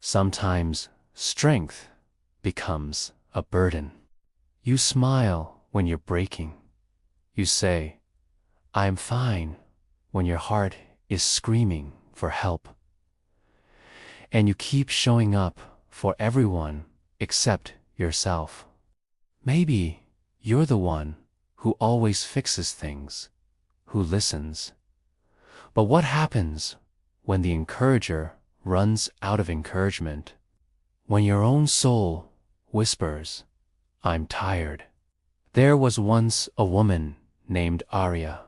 Sometimes strength becomes a burden. You smile when you're breaking. You say, "I'm fine," when your heart is screaming for help. And you keep showing up for everyone except yourself. Maybe you're the one who always fixes things, who listens. But what happens when the encourager runs out of encouragement? When your own soul whispers, "I'm tired." There was once a woman named Arya.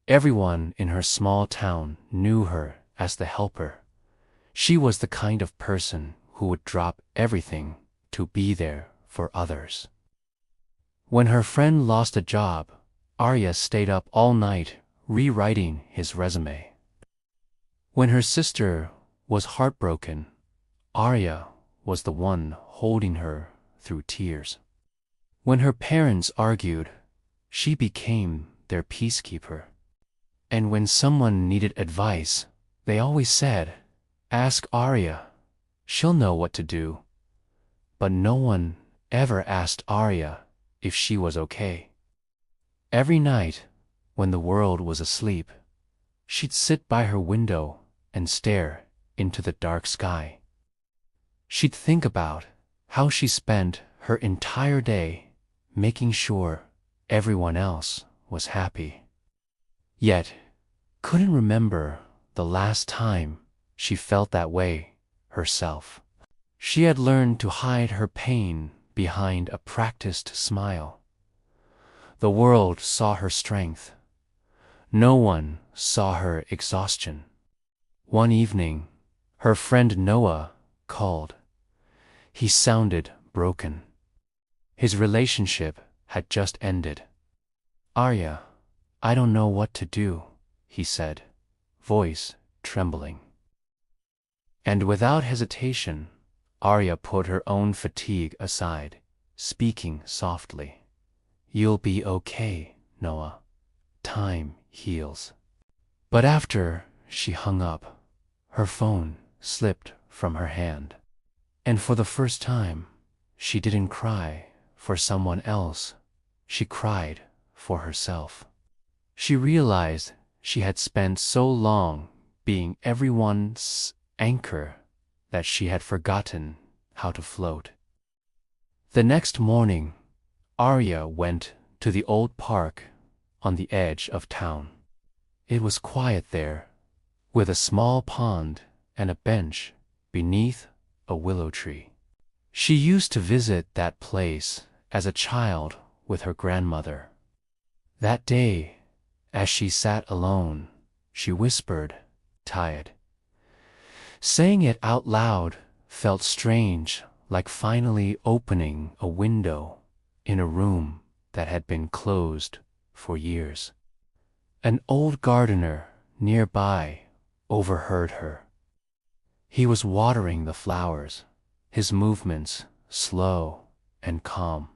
Everyone in her small town knew her as the helper. She was the kind of person who would drop everything to be there for others. When her friend lost a job, Arya stayed up all night rewriting his resume. When her sister was heartbroken, Arya was the one holding her through tears. When her parents argued, she became their peacekeeper. And when someone needed advice, they always said, "Ask Arya, she'll know what to do." But no one ever asked Arya if she was okay. Every night, when the world was asleep, she'd sit by her window and stare into the dark sky. She'd think about how she spent her entire day making sure everyone else was happy. Yet, couldn't remember the last time she felt that way herself. She had learned to hide her pain behind a practiced smile. The world saw her strength. No one saw her exhaustion. One evening, her friend Noah called. He sounded broken. His relationship had just ended. "Arya, I don't know what to do," he said, voice trembling. And without hesitation, Arya put her own fatigue aside, speaking softly. "You'll be okay, Noah. Time heals." But after she hung up, her phone slipped from her hand. And for the first time, she didn't cry for someone else. She cried for herself. She realized she had spent so long being everyone's anchor that she had forgotten how to float. The next morning, Arya went to the old park on the edge of town. It was quiet there, with a small pond and a bench beneath a willow tree. She used to visit that place as a child with her grandmother. That day, as she sat alone, she whispered, "Tired." Saying it out loud felt strange, like finally opening a window in a room that had been closed for years. An old gardener nearby overheard her. He was watering the flowers, his movements slow and calm.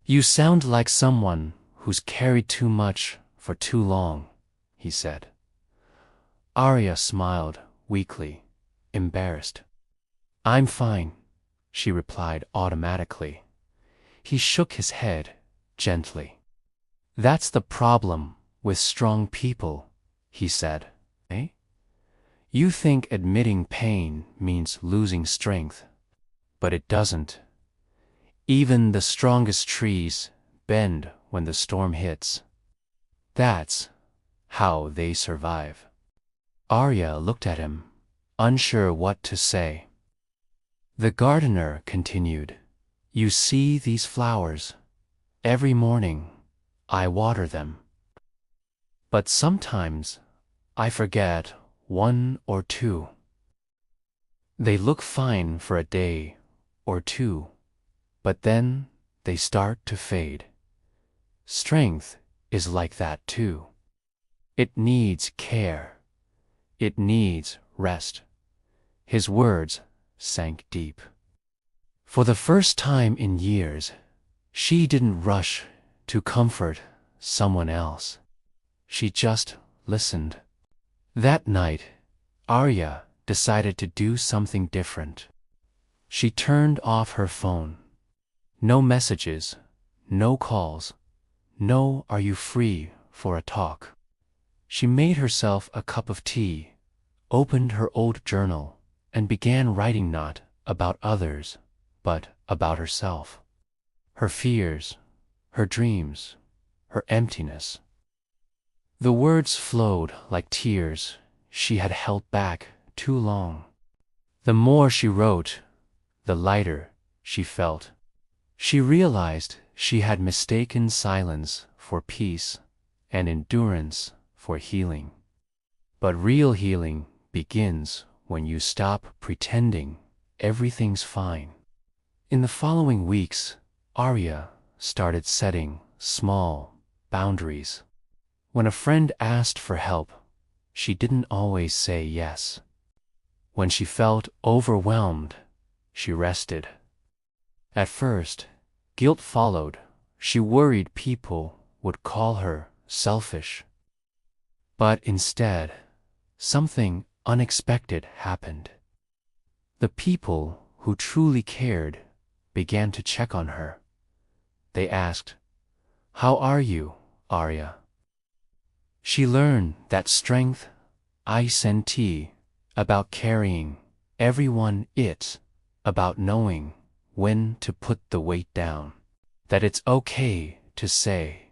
"You sound like someone who's carried too much for too long," he said. Arya smiled weakly, embarrassed. "I'm fine," she replied automatically. He shook his head gently. "That's the problem with strong people," he said. "Eh? You think admitting pain means losing strength, but it doesn't. Even the strongest trees bend when the storm hits. That's how they survive." Arya looked at him, unsure what to say. The gardener continued, "You see these flowers? Every morning I water them. But sometimes I forget one or two. They look fine for a day or two, but then they start to fade. Strength is like that too. It needs care. It needs rest." His words sank deep. For the first time in years, she didn't rush to comfort someone else. She just listened. That night, Arya decided to do something different. She turned off her phone. No messages, no calls, no "are you free for a talk?" She made herself a cup of tea, opened her old journal, and began writing not about others, but about herself. Her fears, her dreams, her emptiness. The words flowed like tears she had held back too long. The more she wrote, the lighter she felt. She realized she had mistaken silence for peace and endurance for healing. But real healing begins when you stop pretending everything's fine. In the following weeks, Arya started setting small boundaries. When a friend asked for help, she didn't always say yes. When she felt overwhelmed, she rested. At first, guilt followed. She worried people would call her selfish. But instead, something unexpected happened. The people who truly cared began to check on her. They asked, "How are you, Arya?" She learned that strength, isn't about carrying everyone, it's about knowing when to put the weight down. That it's okay to say,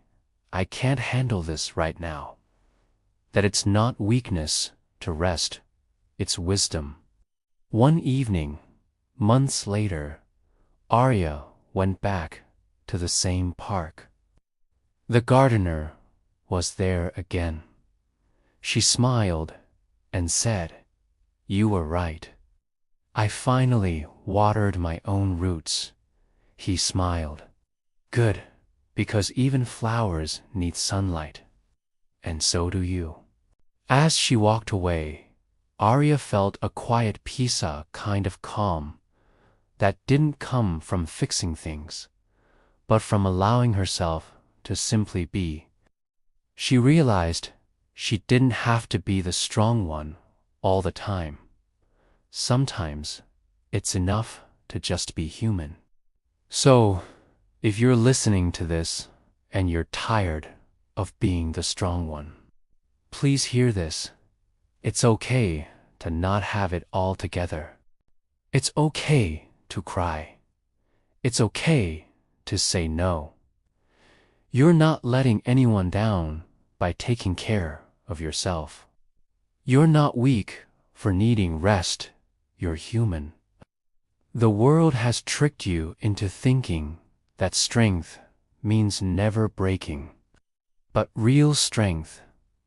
"I can't handle this right now." That it's not weakness to rest, it's wisdom. One evening, months later, Arya went back to the same park. The gardener was there again. She smiled and said, "You were right. I finally watered my own roots." He smiled. "Good, because even flowers need sunlight. And so do you." As she walked away, Arya felt a quiet peace, a kind of calm that didn't come from fixing things, but from allowing herself to simply be. She realized she didn't have to be the strong one all the time. Sometimes it's enough to just be human. So, if you're listening to this and you're tired of being the strong one, please hear this. It's okay to not have it all together. It's okay to cry. It's okay to say no. You're not letting anyone down by taking care of yourself. You're not weak for needing rest. You're human. The world has tricked you into thinking that strength means never breaking. But real strength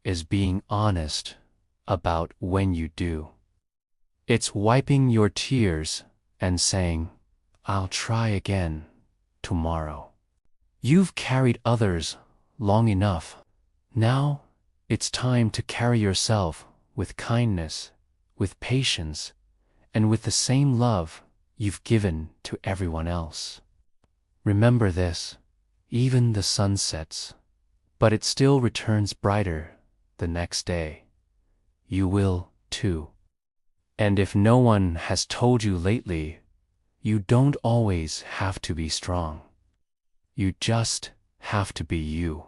is being honest about when you do. It's wiping your tears and saying, "I'll try again tomorrow." You've carried others long enough. Now it's time to carry yourself with kindness, with patience, and with the same love you've given to everyone else. Remember this, even the sun sets, but it still returns brighter the next day. You will, too. And if no one has told you lately, you don't always have to be strong. You just have to be you.